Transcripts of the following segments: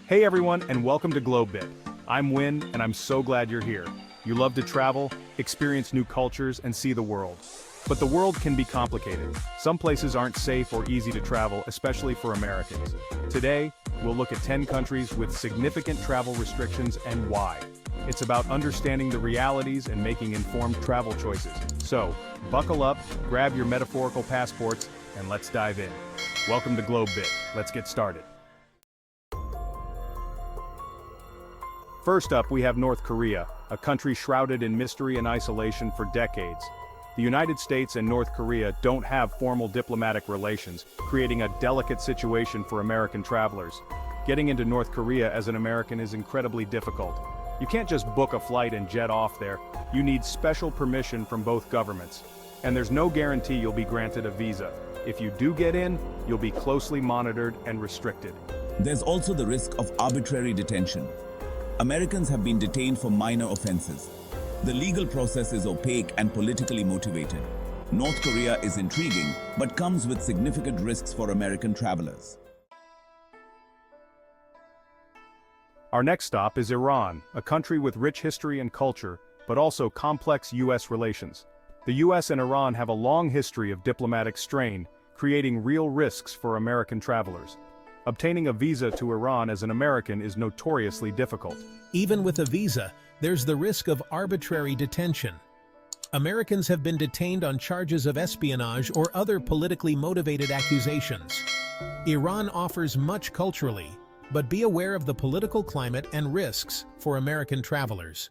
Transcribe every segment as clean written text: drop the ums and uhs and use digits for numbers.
Hey everyone, and welcome to GlobeBit. I'm Win, and I'm so glad you're here. You love to travel, experience new cultures, and see the world. But the world can be complicated. Some places aren't safe or easy to travel, especially for Americans. Today, we'll look at 10 countries with significant travel restrictions and why. It's about understanding the realities and making informed travel choices. So, buckle up, grab your metaphorical passports, and let's dive in. Welcome to GlobeBit. Let's get started. First up, we have North Korea, a country shrouded in mystery and isolation for decades. The United States and North Korea don't have formal diplomatic relations, creating a delicate situation for American travelers. Getting into North Korea as an American is incredibly difficult. You can't just book a flight and jet off there. You need special permission from both governments. And there's no guarantee you'll be granted a visa. If you do get in, you'll be closely monitored and restricted. There's also the risk of arbitrary detention. Americans have been detained for minor offenses. The legal process is opaque and politically motivated. North Korea is intriguing, but comes with significant risks for American travelers. Our next stop is Iran, a country with rich history and culture, but also complex U.S. relations. The U.S. and Iran have a long history of diplomatic strain, creating real risks for American travelers. Obtaining a visa to Iran as an American is notoriously difficult. Even with a visa, there's the risk of arbitrary detention. Americans have been detained on charges of espionage or other politically motivated accusations. Iran offers much culturally, but be aware of the political climate and risks for American travelers.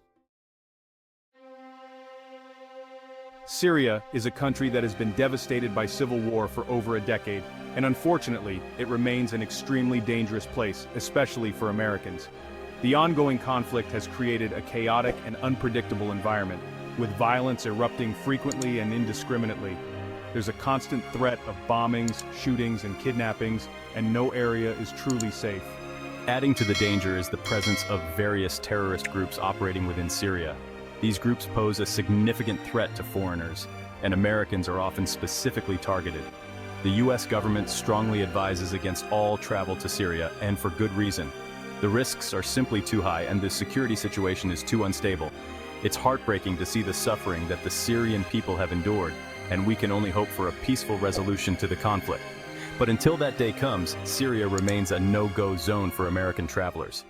Syria is a country that has been devastated by civil war for over a decade, and unfortunately, it remains an extremely dangerous place, especially for Americans. The ongoing conflict has created a chaotic and unpredictable environment, with violence erupting frequently and indiscriminately. There's a constant threat of bombings, shootings, and kidnappings, and no area is truly safe. Adding to the danger is the presence of various terrorist groups operating within Syria. These groups pose a significant threat to foreigners, and Americans are often specifically targeted. The U.S. government strongly advises against all travel to Syria, and for good reason. The risks are simply too high, and the security situation is too unstable. It's heartbreaking to see the suffering that the Syrian people have endured, and we can only hope for a peaceful resolution to the conflict. But until that day comes, Syria remains a no-go zone for American travelers.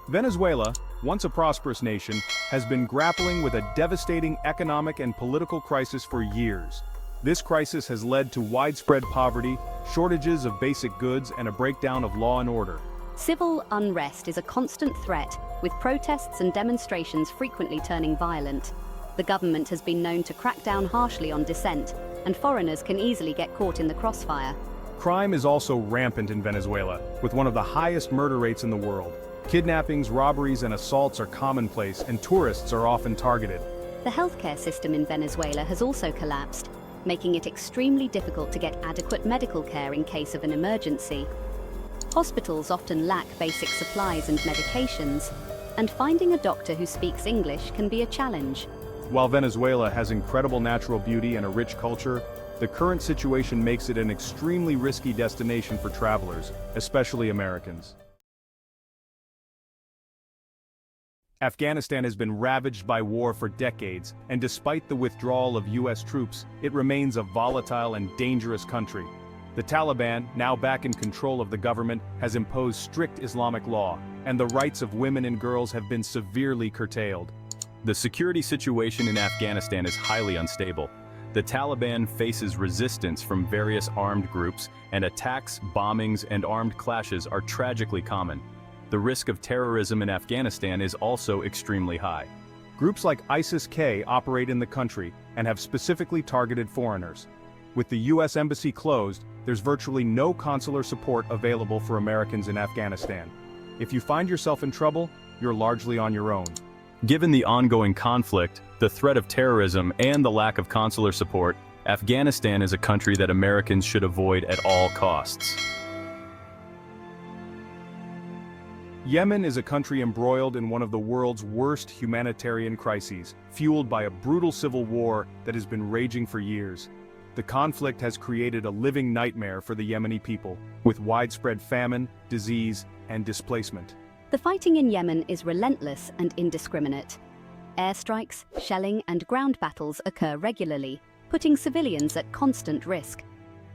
Venezuela, once a prosperous nation, has been grappling with a devastating economic and political crisis for years. This crisis has led to widespread poverty, shortages of basic goods, and a breakdown of law and order. Civil unrest is a constant threat, with protests and demonstrations frequently turning violent. The government has been known to crack down harshly on dissent, and foreigners can easily get caught in the crossfire. Crime is also rampant in Venezuela, with one of the highest murder rates in the world. Kidnappings, robberies, and assaults are commonplace, and tourists are often targeted. The healthcare system in Venezuela has also collapsed, making it extremely difficult to get adequate medical care in case of an emergency. Hospitals often lack basic supplies and medications, and finding a doctor who speaks English can be a challenge. While Venezuela has incredible natural beauty and a rich culture, the current situation makes it an extremely risky destination for travelers, especially Americans. Afghanistan has been ravaged by war for decades, and despite the withdrawal of U.S. troops, it remains a volatile and dangerous country. The Taliban, now back in control of the government, has imposed strict Islamic law, and the rights of women and girls have been severely curtailed. The security situation in Afghanistan is highly unstable. The Taliban faces resistance from various armed groups, and attacks, bombings, and armed clashes are tragically common. The risk of terrorism in Afghanistan is also extremely high. Groups like ISIS-K operate in the country and have specifically targeted foreigners. With the U.S. Embassy closed, there's virtually no consular support available for Americans in Afghanistan. If you find yourself in trouble, you're largely on your own. Given the ongoing conflict, the threat of terrorism, and the lack of consular support, Afghanistan is a country that Americans should avoid at all costs. Yemen is a country embroiled in one of the world's worst humanitarian crises, fueled by a brutal civil war that has been raging for years. The conflict has created a living nightmare for the Yemeni people, with widespread famine, disease, and displacement. The fighting in Yemen is relentless and indiscriminate. Airstrikes, shelling, and ground battles occur regularly, putting civilians at constant risk.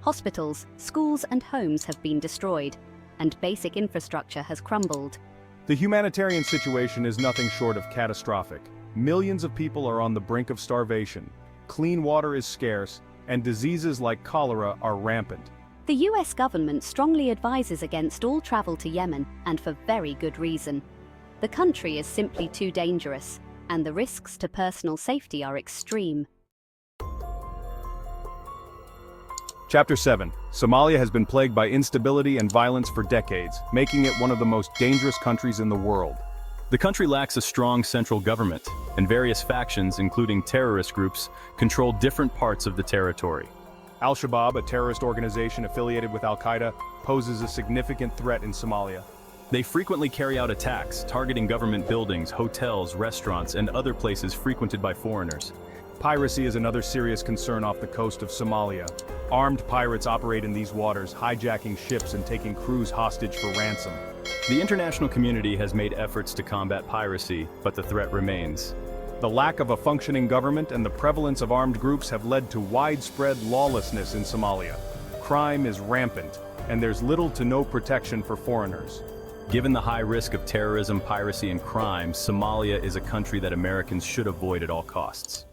Hospitals, schools, and homes have been destroyed, and basic infrastructure has crumbled. The humanitarian situation is nothing short of catastrophic. Millions of people are on the brink of starvation. Clean water is scarce, and diseases like cholera are rampant. The US government strongly advises against all travel to Yemen, and for very good reason. The country is simply too dangerous, and the risks to personal safety are extreme. Chapter 7. Somalia has been plagued by instability and violence for decades, making it one of the most dangerous countries in the world. The country lacks a strong central government, and various factions, including terrorist groups, control different parts of the territory. Al-Shabaab, a terrorist organization affiliated with Al-Qaeda, poses a significant threat in Somalia. They frequently carry out attacks, targeting government buildings, hotels, restaurants, and other places frequented by foreigners. Piracy is another serious concern off the coast of Somalia. Armed pirates operate in these waters, hijacking ships and taking crews hostage for ransom. The international community has made efforts to combat piracy, but the threat remains. The lack of a functioning government and the prevalence of armed groups have led to widespread lawlessness in Somalia. Crime is rampant, and there's little to no protection for foreigners. Given the high risk of terrorism, piracy, and crime, Somalia is a country that Americans should avoid at all costs.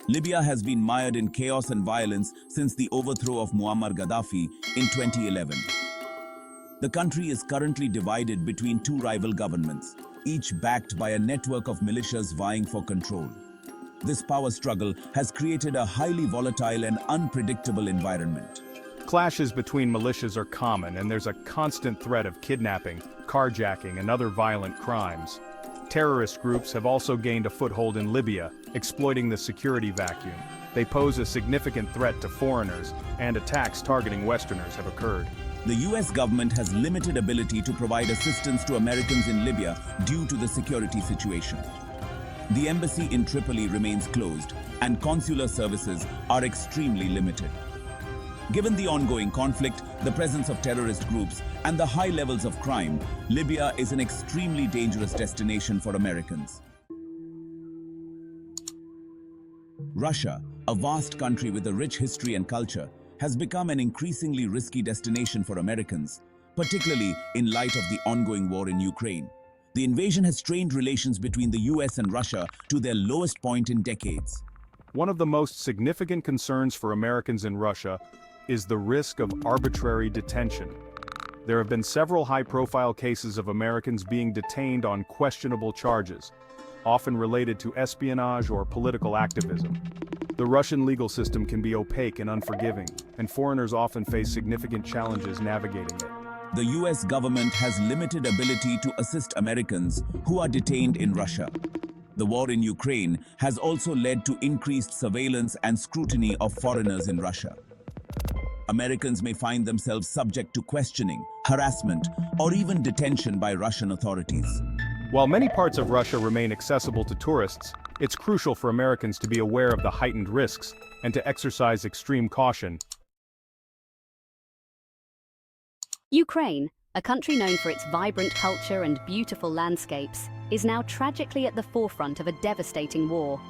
Libya has been mired in chaos and violence since the overthrow of Muammar Gaddafi in 2011. The country is currently divided between two rival governments, each backed by a network of militias vying for control. This power struggle has created a highly volatile and unpredictable environment. Clashes between militias are common, and there's a constant threat of kidnapping, carjacking, and other violent crimes. Terrorist groups have also gained a foothold in Libya, exploiting the security vacuum. They pose a significant threat to foreigners, and attacks targeting Westerners have occurred. The US government has limited ability to provide assistance to Americans in Libya due to the security situation. The embassy in Tripoli remains closed, and consular services are extremely limited. Given the ongoing conflict, the presence of terrorist groups, and the high levels of crime, Libya is an extremely dangerous destination for Americans. Russia, a vast country with a rich history and culture, has become an increasingly risky destination for Americans, particularly in light of the ongoing war in Ukraine. The invasion has strained relations between the US and Russia to their lowest point in decades. One of the most significant concerns for Americans in Russia is the risk of arbitrary detention. There have been several high-profile cases of Americans being detained on questionable charges, often related to espionage or political activism. The Russian legal system can be opaque and unforgiving, and foreigners often face significant challenges navigating it. The US government has limited ability to assist Americans who are detained in Russia. The war in Ukraine has also led to increased surveillance and scrutiny of foreigners in Russia. Americans may find themselves subject to questioning, harassment, or even detention by Russian authorities. While many parts of Russia remain accessible to tourists, it's crucial for Americans to be aware of the heightened risks and to exercise extreme caution. Ukraine, a country known for its vibrant culture and beautiful landscapes, is now tragically at the forefront of a devastating war.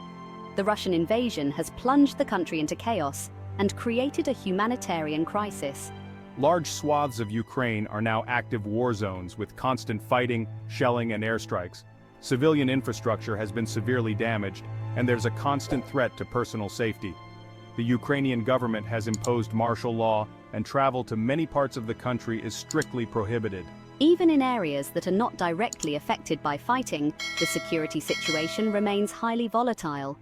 The Russian invasion has plunged the country into chaos and created a humanitarian crisis. Large swaths of Ukraine are now active war zones with constant fighting, shelling, and airstrikes. Civilian infrastructure has been severely damaged, and there's a constant threat to personal safety. The Ukrainian government has imposed martial law, and travel to many parts of the country is strictly prohibited. Even in areas that are not directly affected by fighting, the security situation remains highly volatile.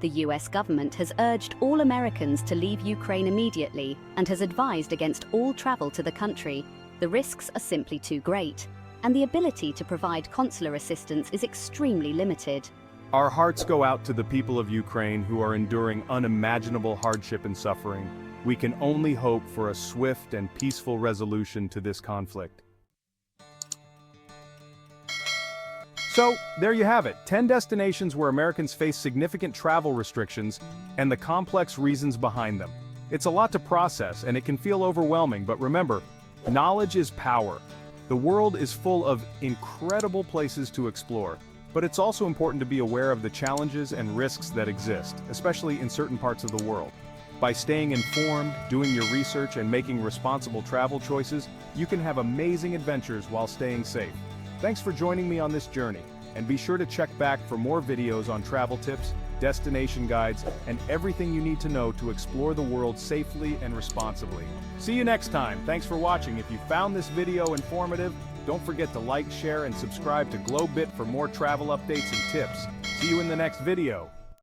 The US government has urged all Americans to leave Ukraine immediately and has advised against all travel to the country. The risks are simply too great, and the ability to provide consular assistance is extremely limited. Our hearts go out to the people of Ukraine who are enduring unimaginable hardship and suffering. We can only hope for a swift and peaceful resolution to this conflict. So, there you have it, 10 destinations where Americans face significant travel restrictions and the complex reasons behind them. It's a lot to process and it can feel overwhelming, but remember, knowledge is power. The world is full of incredible places to explore, but it's also important to be aware of the challenges and risks that exist, especially in certain parts of the world. By staying informed, doing your research, and making responsible travel choices, you can have amazing adventures while staying safe. Thanks for joining me on this journey, and be sure to check back for more videos on travel tips, destination guides, and everything you need to know to explore the world safely and responsibly. See you next time. Thanks for watching. If you found this video informative, don't forget to like, share, and subscribe to GlobeBit for more travel updates and tips. See you in the next video.